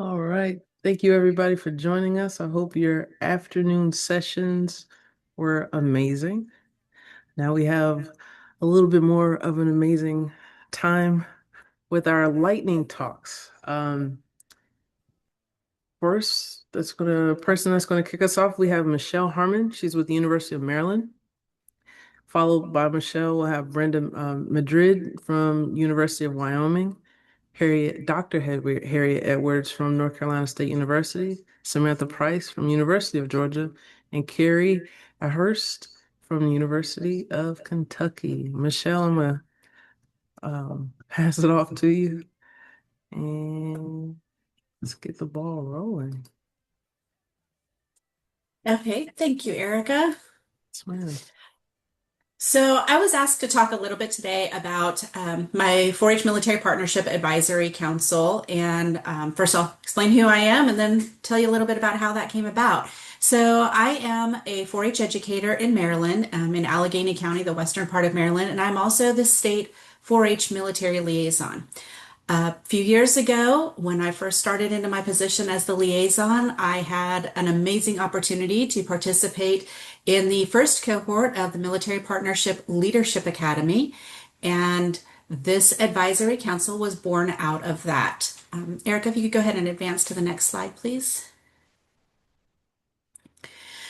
All right. Thank you, everybody, for joining us. I hope your afternoon sessions were amazing. Now we have a little bit more of an amazing time with our lightning talks. First, person that's gonna kick us off. We have Michelle Harmon. She's with the University of Maryland. Followed by Michelle, we'll have Brenda Madrid from University of Wyoming. Harriet Edwards from North Carolina State University, Samantha Price from University of Georgia, and Carrie Ahurst from the University of Kentucky. Michelle, I'm gonna pass it off to you, and let's get the ball rolling. Okay, thank you, Erica. Yes, ma'am. So I was asked to talk a little bit today about my 4-H Military Partnership Advisory Council. And first I'll explain who I am and then tell you a little bit about how that came about. So I am a 4-H educator in Maryland, in Allegheny County, the western part of Maryland, and I'm also the state 4-H military liaison. A few years ago, when I first started into my position as the liaison, I had an amazing opportunity to participate in the first cohort of the Military Partnership Leadership Academy, and this advisory council was born out of that. Erica, if you could go ahead and advance to the next slide, please.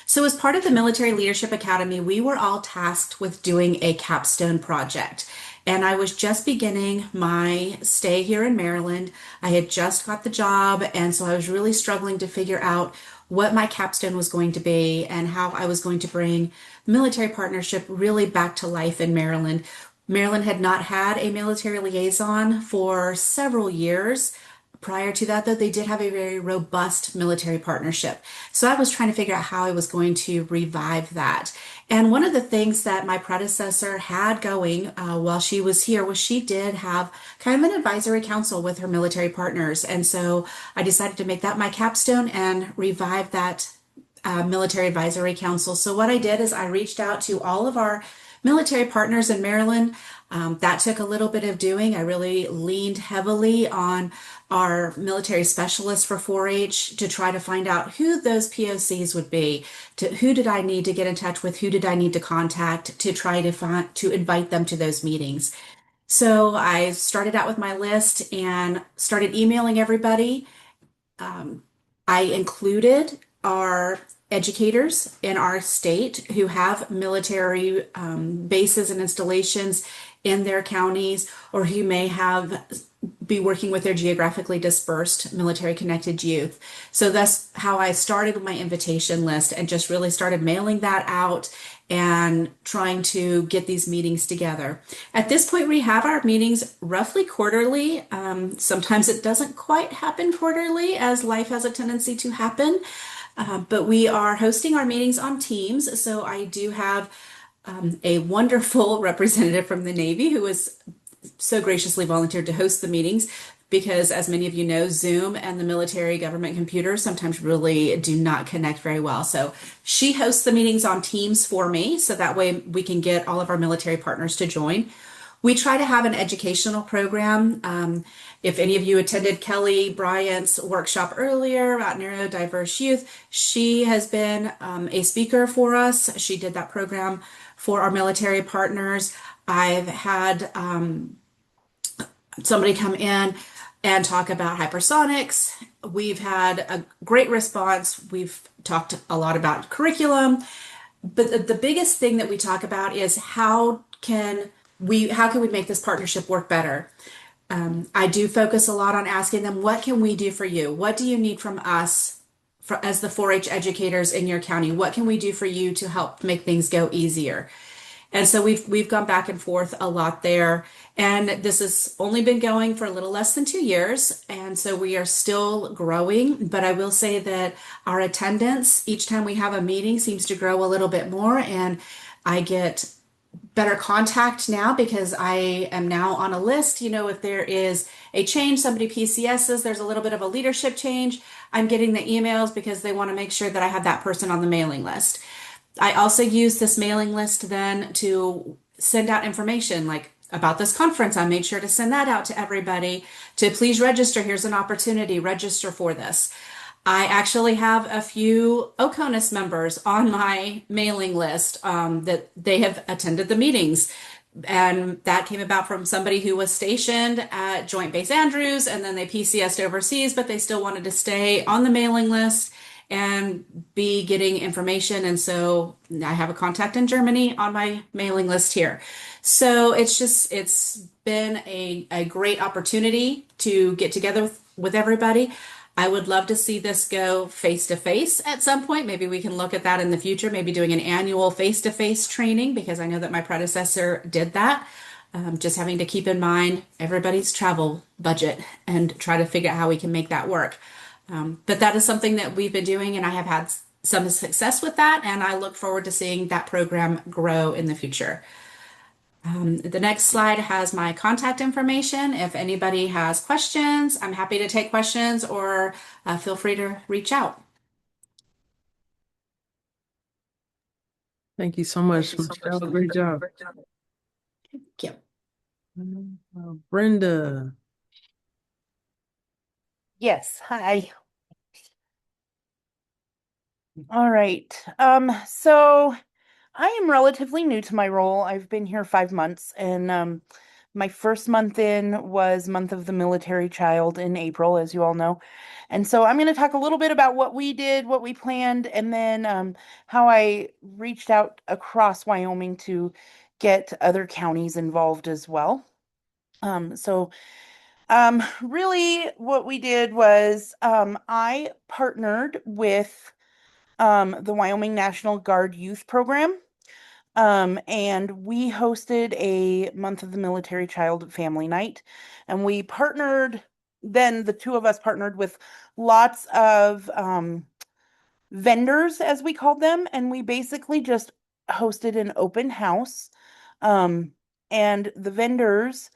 So, as part of the Military Leadership Academy, we were all tasked with doing a capstone project. And I was just beginning my stay here in Maryland. I had just got the job, and so I was really struggling to figure out what my capstone was going to be and how I was going to bring military partnership really back to life in Maryland. Maryland had not had a military liaison for several years. Prior to that, though, they did have a very robust military partnership. So I was trying to figure out how I was going to revive that. And one of the things that my predecessor had going while she was here was she did have kind of an advisory council with her military partners. And so I decided to make that my capstone and revive that military advisory council. So what I did is I reached out to all of our military partners in Maryland. That took a little bit of doing. I really leaned heavily on our military specialists for 4-H to try to find out who those POCs would be, to who did I need to get in touch with, who did I need to contact to try to find to invite them to those meetings. So I started out with my list and started emailing everybody. I included our educators in our state who have military bases and installations in their counties or who may have be working with their geographically dispersed military connected youth. So that's how I started with my invitation list and just really started mailing that out and trying to get these meetings together. At this point, we have our meetings roughly quarterly. Sometimes it doesn't quite happen quarterly as life has a tendency to happen. But we are hosting our meetings on Teams. So I do have a wonderful representative from the Navy who has so graciously volunteered to host the meetings because, as many of you know, Zoom and the military government computers sometimes really do not connect very well. So she hosts the meetings on Teams for me, so that way we can get all of our military partners to join. We try to have an educational program. If any of you attended Kelly Bryant's workshop earlier about neurodiverse youth, she has been a speaker for us. She did that program for our military partners. I've had somebody come in and talk about hypersonics. We've had a great response. We've talked a lot about curriculum, but the biggest thing that we talk about is how can we make this partnership work better? I do focus a lot on asking them, what can we do for you? What do you need from us as the 4-H educators in your county? What can we do for you to help make things go easier? And so we've gone back and forth a lot there. And this has only been going for a little less than 2 years. And so we are still growing. But I will say that our attendance each time we have a meeting seems to grow a little bit more. And I get better contact now because I am now on a list. You know, if there is a change, somebody PCSs, there's a little bit of a leadership change. I'm getting the emails because they want to make sure that I have that person on the mailing list. I also use this mailing list then to send out information like about this conference. I made sure to send that out to everybody to please register. Here's an opportunity, register for this. I actually have a few OCONUS members on my mailing list that they have attended the meetings. And that came about from somebody who was stationed at Joint Base Andrews and then they PCSed overseas, but they still wanted to stay on the mailing list and be getting information. And so I have a contact in Germany on my mailing list here. So it's been a great opportunity to get together with everybody. I would love to see this go face to face at some point. Maybe we can look at that in the future, maybe doing an annual face to face training because I know that my predecessor did that. Just having to keep in mind everybody's travel budget and try to figure out how we can make that work. But that is something that we've been doing, and I have had some success with that, and I look forward to seeing that program grow in the future. The next slide has my contact information. If anybody has questions, I'm happy to take questions or feel free to reach out. Thank you so much, Michelle. Great job. Thank you. Brenda. Yes, hi. All right. So I am relatively new to my role. I've been here 5 months, and my first month in was Month of the Military Child in April, as you all know. And so I'm going to talk a little bit about what we did, what we planned, and then how I reached out across Wyoming to get other counties involved as well. So really, what we did was I partnered with the Wyoming National Guard Youth Program, and we hosted a Month of the Military Child Family Night, and we partnered. Then the two of us partnered with lots of vendors, as we called them, and we basically just hosted an open house. Um, and the vendors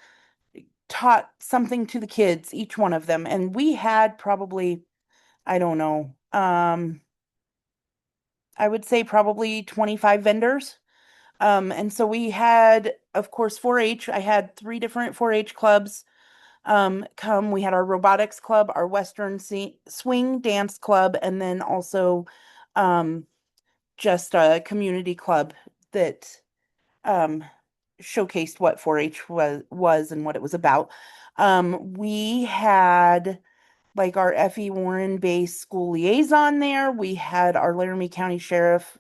taught something to the kids, each one of them. And we had probably, I don't know, I would say probably 25 vendors. And so we had, of course, 4-H. I had 3 different 4-H clubs come. We had our robotics club, our Western swing dance club, and then also um, just a community club that um, showcased what 4-H was and what it was about. We had like our F.E. Warren based school liaison there. We had our Laramie County Sheriff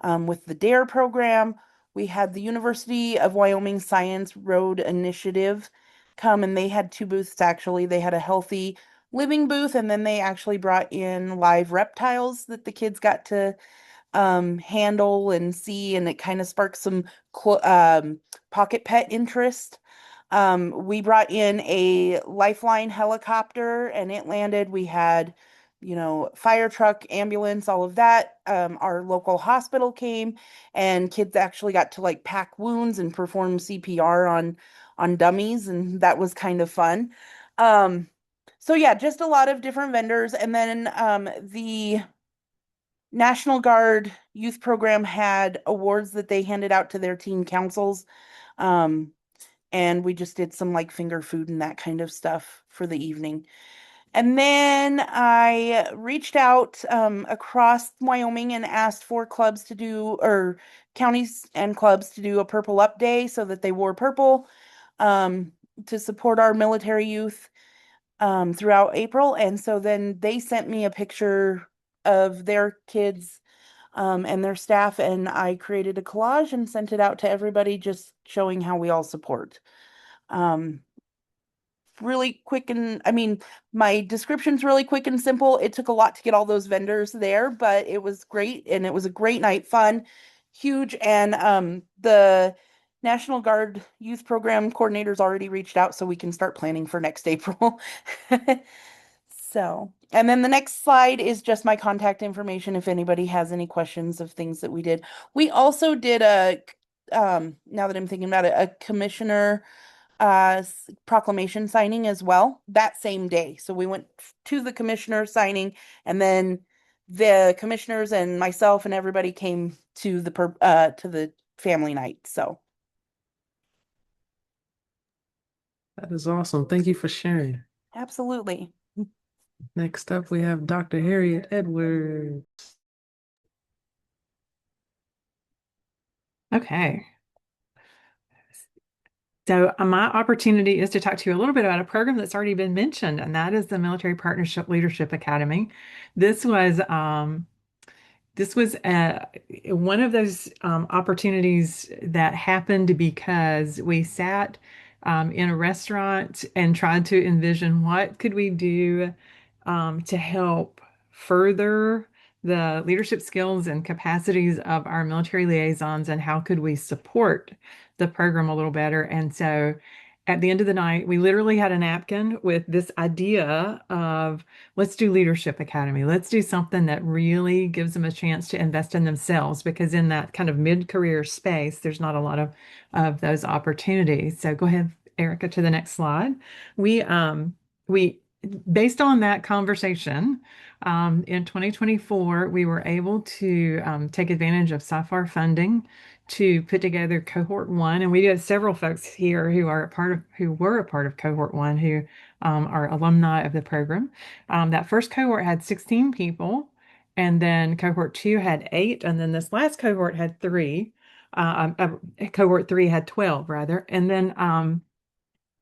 with the DARE program. We had the University of Wyoming Science Road Initiative come, and they had 2 booths actually. They had a healthy living booth, and then they actually brought in live reptiles that the kids got to handle and see, and it kind of sparked some pocket pet interest. We brought in a Lifeline helicopter and it landed. We had, fire truck, ambulance, all of that. Our local hospital came and kids actually got to like pack wounds and perform CPR on dummies, and that was kind of fun. So yeah, just a lot of different vendors. And then the National Guard Youth Program had awards that they handed out to their team councils. Um, and we just did some like finger food and that kind of stuff for the evening. And then I reached out across Wyoming and asked for clubs to do, or counties and clubs to do a Purple Up Day so that they wore purple um, to support our military youth throughout April. And so then they sent me a picture of their kids and their staff, and I created a collage and sent it out to everybody, just showing how we all support. Um, Really quick, and I mean, my description's really quick and simple. It took a lot to get all those vendors there, but it was great, and it was a great night, fun, huge. And the National Guard Youth Program coordinators already reached out, so we can start planning for next April. So, and then the next slide is just my contact information if anybody has any questions of things that we did. We also did now that I'm thinking about it, a commissioner proclamation signing as well that same day. So we went to the commissioner signing, and then the commissioners and myself and everybody came to the family night. So That is awesome. Thank you for sharing. Absolutely. Next up, we have Dr. Harriet Edwards. Okay. So my opportunity is to talk to you a little bit about a program that's already been mentioned, and that is the Military Partnership Leadership Academy. This was one of those opportunities that happened because we sat in a restaurant and tried to envision what could we do to help further the leadership skills and capacities of our military liaisons, and how could we support the program a little better. And so at the end of the night, we literally had a napkin with this idea of, let's do Leadership Academy. Let's do something that really gives them a chance to invest in themselves, because in that kind of mid-career space, there's not a lot of those opportunities. So go ahead, Erica, to the next slide. We based on that conversation, in 2024, we were able to take advantage of SAFAR funding to put together cohort one, and we had several folks here who were a part of cohort one, who are alumni of the program. That first cohort had 16 people, and then cohort two had 8, and then this last cohort had 3. Cohort 3 had 12 rather, and then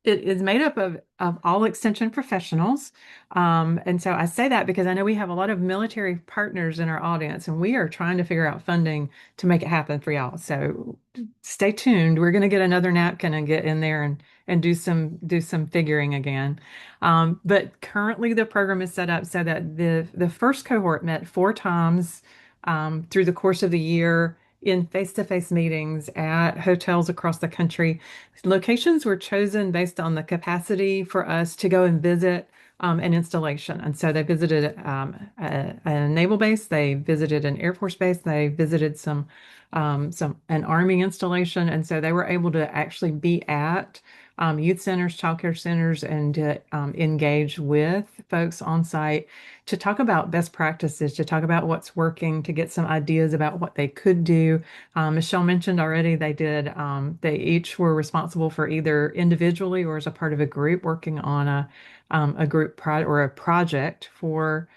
it is made up of all extension professionals. And so I say that because I know we have a lot of military partners in our audience, and we are trying to figure out funding to make it happen for y'all. So stay tuned. We're going to get another napkin and get in there and do some figuring again. But currently the program is set up so that the first cohort met 4 times through the course of the year in face-to-face meetings at hotels across the country. Locations were chosen based on the capacity for us to go and visit an installation. And so they visited a naval base, they visited an Air Force base, they visited an Army installation. And so they were able to actually be at youth centers, childcare centers, and to engage with folks on site to talk about best practices, to talk about what's working, to get some ideas about what they could do. Michelle mentioned already they each were responsible for either individually or as a part of a group working on a group or a project for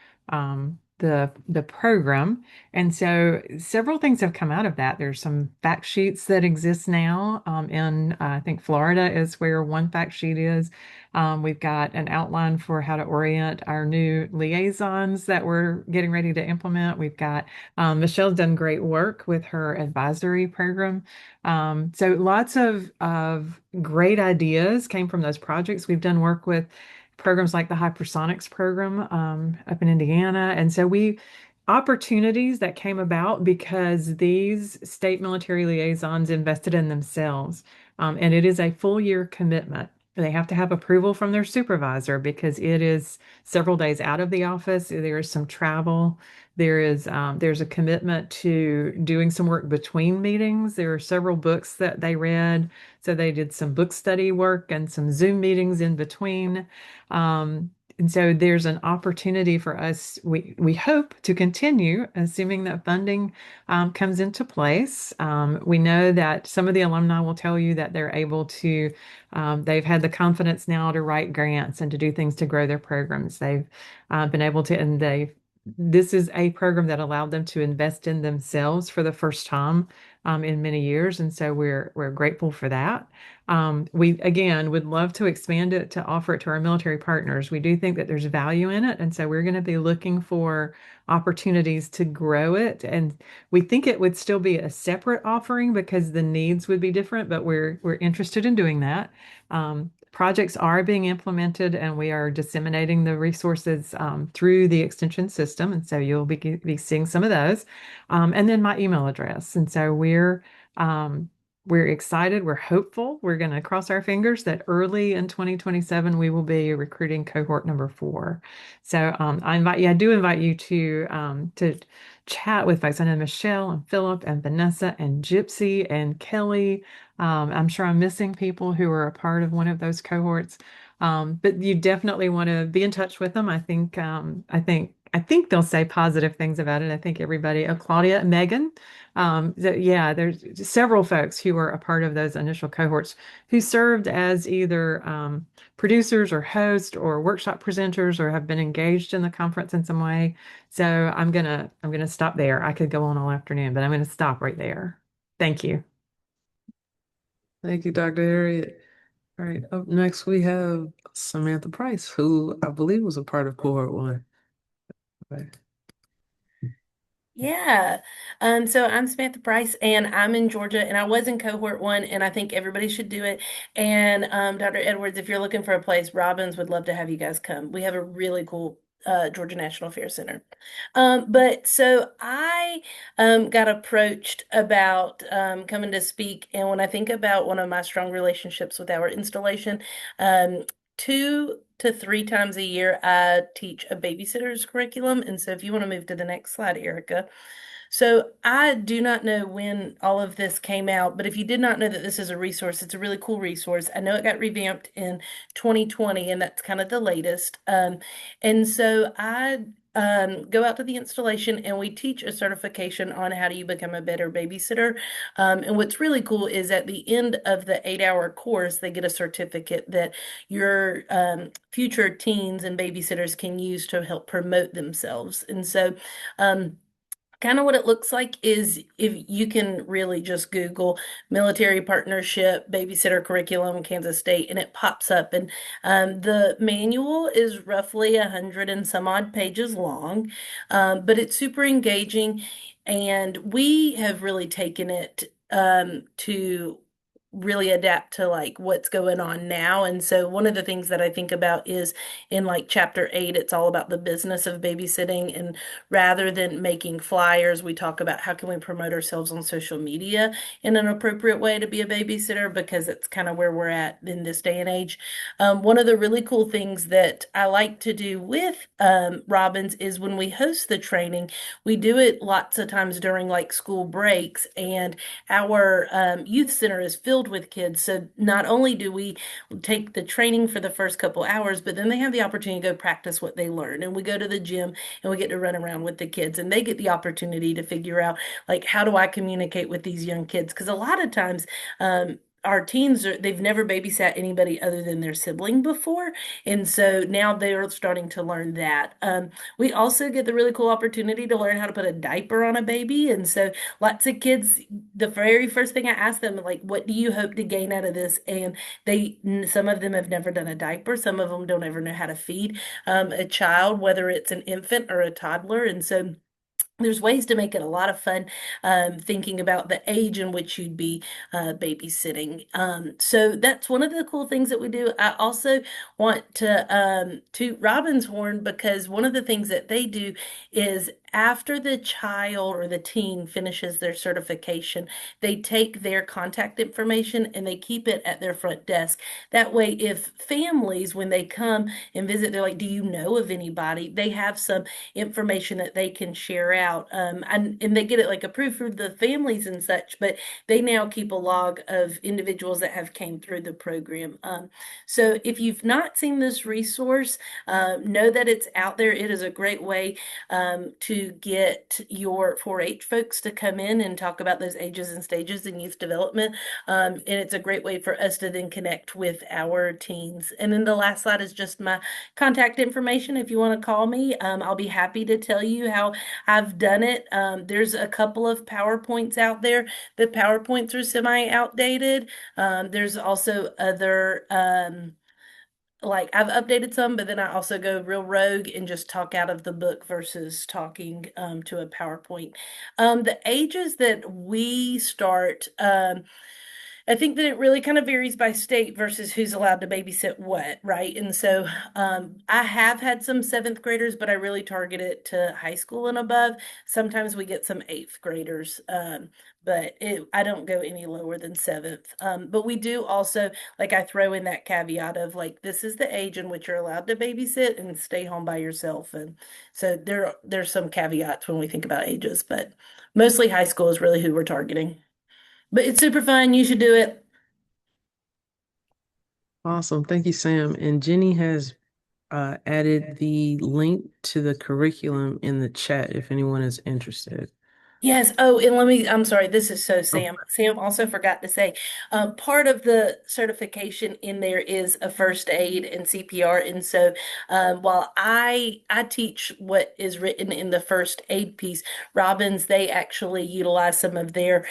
the program. And so several things have come out of that. There's some fact sheets that exist now in I think Florida is where one fact sheet is. We've got an outline for how to orient our new liaisons that we're getting ready to implement. We've got Michelle's done great work with her advisory program. So lots of great ideas came from those projects. We've done work with programs like the Hypersonics program up in Indiana. And so opportunities that came about because these state military liaisons invested in themselves. And it is a full year commitment. They have to have approval from their supervisor because it is several days out of the office. There is some travel. There's a commitment to doing some work between meetings. There are several books that they read. So they did some book study work and some Zoom meetings in between. And so there's an opportunity for us, we hope, to continue, assuming that funding comes into place. We know that some of the alumni will tell you that they're able to, they've had the confidence now to write grants and to do things to grow their programs. They've been able to, and this is a program that allowed them to invest in themselves for the first time in many years. And so we're grateful for that. We, again, would love to expand it to offer it to our military partners. We do think that there's value in it. And so we're going to be looking for opportunities to grow it. And we think it would still be a separate offering because the needs would be different, but we're interested in doing that. Projects are being implemented and we are disseminating the resources through the extension system. And so you'll be seeing some of those. And then my email address. And so we're excited. We're hopeful. We're going to cross our fingers that early in 2027, we will be recruiting cohort number 4. So I do invite you to chat with folks. I know Michelle and Philip and Vanessa and Gypsy and Kelly. I'm sure I'm missing people who are a part of one of those cohorts. But you definitely want to be in touch with them. I think I think they'll say positive things about it. I think everybody, oh, Claudia and Megan. Yeah, there's several folks who were a part of those initial cohorts who served as either producers or hosts or workshop presenters or have been engaged in the conference in some way. So I'm gonna stop there. I could go on all afternoon, but I'm gonna stop right there. Thank you. Thank you, Dr. Harriet. All right, up next we have Samantha Price, who I believe was a part of cohort one. Okay. Yeah. So I'm Samantha Price and I'm in Georgia and I was in cohort one and I think everybody should do it. And Dr. Edwards, if you're looking for a place, Robbins would love to have you guys come. We have a really cool Georgia National Fair Center. But so I got approached about coming to speak, and when I think about one of my strong relationships with our installation, um, 2 to 3 times a year, I teach a babysitter's curriculum. And so if you want to move to the next slide, Erica. So I do not know when all of this came out, but if you did not know that this is a resource, it's a really cool resource. I know it got revamped in 2020, and that's kind of the latest. And so I go out to the installation and we teach a certification on how do you become a better babysitter. And what's really cool is at the end of the 8-hour course, they get a certificate that your future teens and babysitters can use to help promote themselves. And so, kind of what it looks like is if you can really just Google military partnership babysitter curriculum Kansas State and it pops up, and the manual is roughly 100 and some odd pages long, but it's super engaging, and we have really taken it to really adapt to like what's going on now. And so one of the things that I think about is in like chapter 8, it's all about the business of babysitting. And rather than making flyers, we talk about how can we promote ourselves on social media in an appropriate way to be a babysitter, because it's kind of where we're at in this day and age. One of the really cool things that I like to do with Robbins is when we host the training, we do it lots of times during like school breaks, and our youth center is filled with kids. So not only do we take the training for the first couple hours, but then they have the opportunity to go practice what they learn. And we go to the gym and we get to run around with the kids, and they get the opportunity to figure out like, how do I communicate with these young kids? Because a lot of times, our teens they've never babysat anybody other than their sibling before, and so now they're starting to learn that. We also get the really cool opportunity to learn how to put a diaper on a baby, and so lots of kids, the very first thing I ask them, like, what do you hope to gain out of this? And some of them have never done a diaper, some of them don't ever know how to feed a child, whether it's an infant or a toddler, and so there's ways to make it a lot of fun, thinking about the age in which you'd be babysitting. So that's one of the cool things that we do. I also want to toot Robin's horn, because one of the things that they do is after the child or the teen finishes their certification, they take their contact information and they keep it at their front desk. That way, if families, when they come and visit, they're like, do you know of anybody? They have some information that they can share out. And they get it like approved for the families and such, but they now keep a log of individuals that have came through the program. So if you've not seen this resource, know that it's out there. It is a great way to get your 4-H folks to come in and talk about those ages and stages in youth development. And it's a great way for us to then connect with our teens. And then the last slide is just my contact information. If you want to call me, I'll be happy to tell you how I've done it. There's a couple of PowerPoints out there. The PowerPoints are semi-outdated. There's also other like I've updated some, but then I also go real rogue and just talk out of the book versus talking to a PowerPoint. The ages that we start, I think that it really kind of varies by state versus who's allowed to babysit what, right? And so I have had some seventh graders, but I really target it to high school and above. Sometimes we get some eighth graders, but I don't go any lower than seventh. But we do also, like, I throw in that caveat of like, this is the age in which you're allowed to babysit and stay home by yourself. And so there's some caveats when we think about ages, but mostly high school is really who we're targeting. But it's super fun. You should do it. Awesome. Thank you, Sam. And Jenny has added the link to the curriculum in the chat if anyone is interested. Yes. Oh, and I'm sorry, this is so Oh, Sam. Sam also forgot to say, part of the certification in there is a first aid and CPR. And so, while I teach what is written in the first aid piece, Robbins, they actually utilize some of their,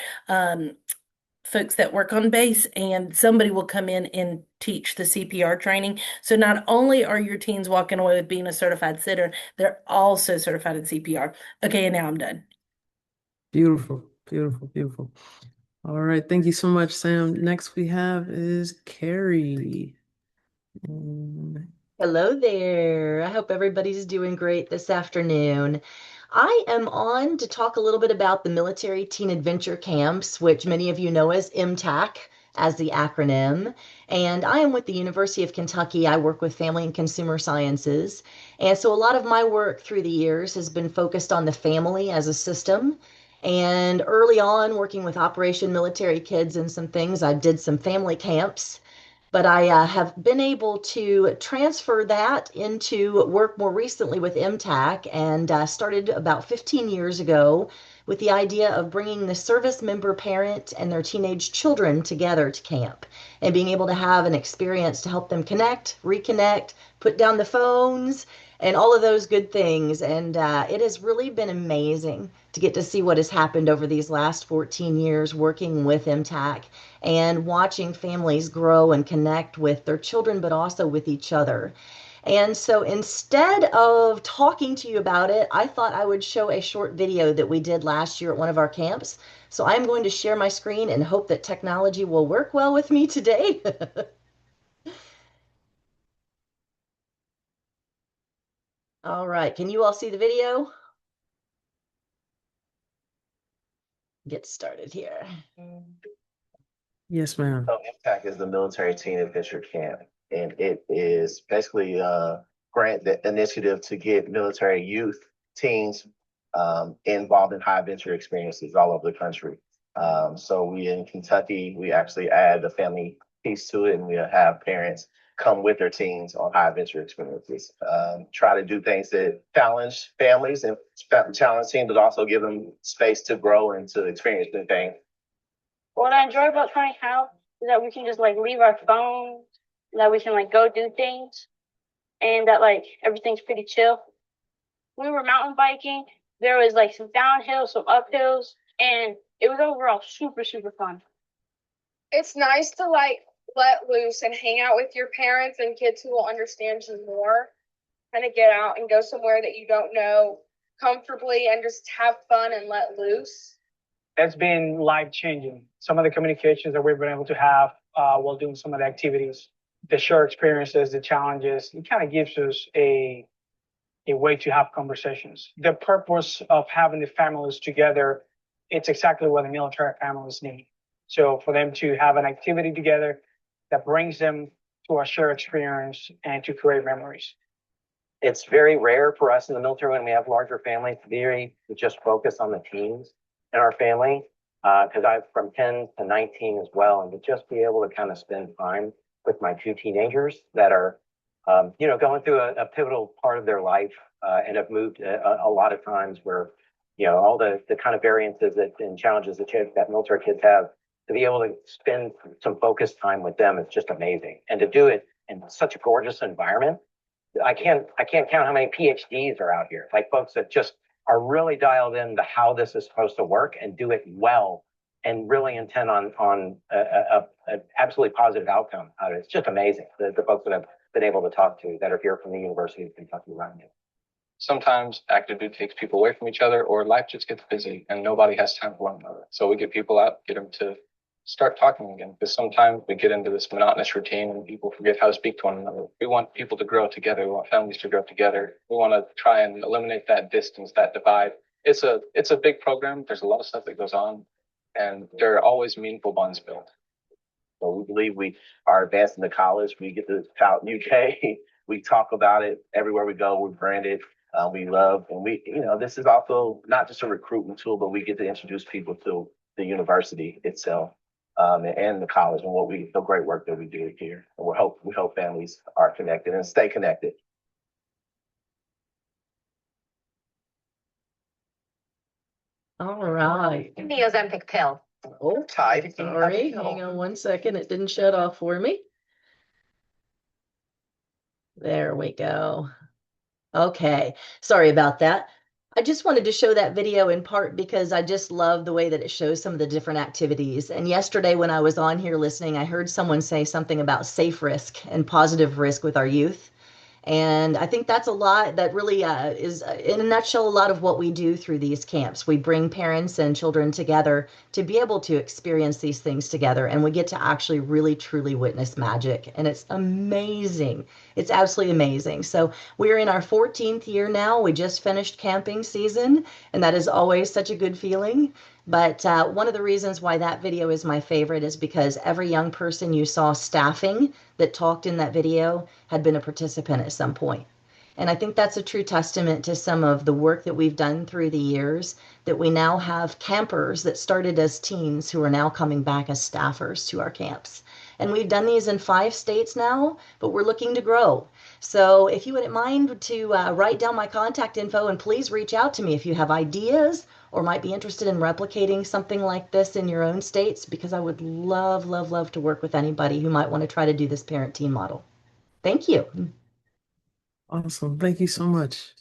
folks that work on base, and somebody will come in and teach the CPR training. So not only are your teens walking away with being a certified sitter, they're also certified in CPR. Okay, and now I'm done. beautiful, beautiful, beautiful. All right, thank you so much, Sam. Next we have is Carrie. And Hello there. I hope everybody's doing great this afternoon. I am on to talk a little bit about the Military Teen Adventure Camps, which many of you know as MTAC as the acronym. And I am with the University of Kentucky. I work with Family and Consumer Sciences. And so a lot of my work through the years has been focused on the family as a system. And early on, working with Operation Military Kids and some things, I did some family camps, but I have been able to transfer that into work more recently with MTAC and started about 15 years ago with the idea of bringing the service member parent and their teenage children together to camp and being able to have an experience to help them connect, reconnect, put down the phones, and all of those good things. And it has really been amazing to get to see what has happened over these last 14 years working with MTAC and watching families grow and connect with their children, but also with each other. And so instead of talking to you about it, I thought I would show a short video that we did last year at one of our camps. So I'm going to share my screen and hope that technology will work well with me today. All right, can you all see the video? Get started here. yes, ma'am. So MPAC is the Military Teen Adventure Camp, and it is basically a grant the initiative to get military youth, teens involved in high adventure experiences all over the country. So we in Kentucky, we actually add the family piece to it, and we have parents come with their teens on high adventure experiences. Try to do things that challenge families and challenge teens, but also give them space to grow and to experience new things. What I enjoy about trying house is that we can just like leave our phones, that we can like go do things, and that like everything's pretty chill. We were mountain biking. There was like some downhills, some uphills, and it was overall super, super fun. It's nice to like let loose and hang out with your parents and kids who will understand you more. Kind of get out and go somewhere that you don't know comfortably and just have fun and let loose. It's been life changing. Some of the communications that we've been able to have while doing some of the activities, the shared experiences, the challenges, it kind of gives us a way to have conversations. The purpose of having the families together, it's exactly what the military families need. So for them to have an activity together that brings them to a shared experience and to create memories. It's very rare for us in the military when we have larger families to just focus on the teens in our family, because I'm from 10 to 19 as well, and to just be able to kind of spend time with my two teenagers that are, going through a pivotal part of their life and have moved a lot of times where, all the kind of variances and challenges that military kids have, to be able to spend some focused time with them is just amazing. And to do it in such a gorgeous environment, I can't count how many PhDs are out here, like folks that just are really dialed into how this is supposed to work and do it well and really intend on a absolutely positive outcome out of it. It's just amazing, the folks that I've been able to talk to that are here from the University of Kentucky running it. Sometimes active duty takes people away from each other, or life just gets busy and nobody has time for one another. So we get people out, get them to start talking again, because sometimes we get into this monotonous routine and people forget how to speak to one another. We want people to grow together. We want families to grow together. We want to try and eliminate that distance, that divide. It's a big program. There's a lot of stuff that goes on, and there are always meaningful bonds built. So we believe we are advancing to college. We get to Tout UK. We talk about it everywhere we go. We're branded. We love, and this is also not just a recruitment tool, but we get to introduce people to the university itself. And the college and the great work that we do here. And we hope families are connected and stay connected. All right. The Ozempic pill. Oh, Tied. sorry. Hang on one second. It didn't shut off for me. There we go. Okay. Sorry about that. I just wanted to show that video in part because I just love the way that it shows some of the different activities. And yesterday when I was on here listening, I heard someone say something about safe risk and positive risk with our youth. And I think that's a lot that really is, in a nutshell, a lot of what we do through these camps. We bring parents and children together to be able to experience these things together, and we get to actually really, truly witness magic. And it's amazing. It's absolutely amazing. So we're in our 14th year now. We just finished camping season, and that is always such a good feeling. But one of the reasons why that video is my favorite is because every young person you saw staffing that talked in that video had been a participant at some point. And I think that's a true testament to some of the work that we've done through the years, that we now have campers that started as teens who are now coming back as staffers to our camps. And we've done these in 5 states now, but we're looking to grow. So if you wouldn't mind to write down my contact info, and please reach out to me if you have ideas or might be interested in replicating something like this in your own states, because I would love, love, love to work with anybody who might want to try to do this parent-teen model. Thank you. Awesome. Thank you so much.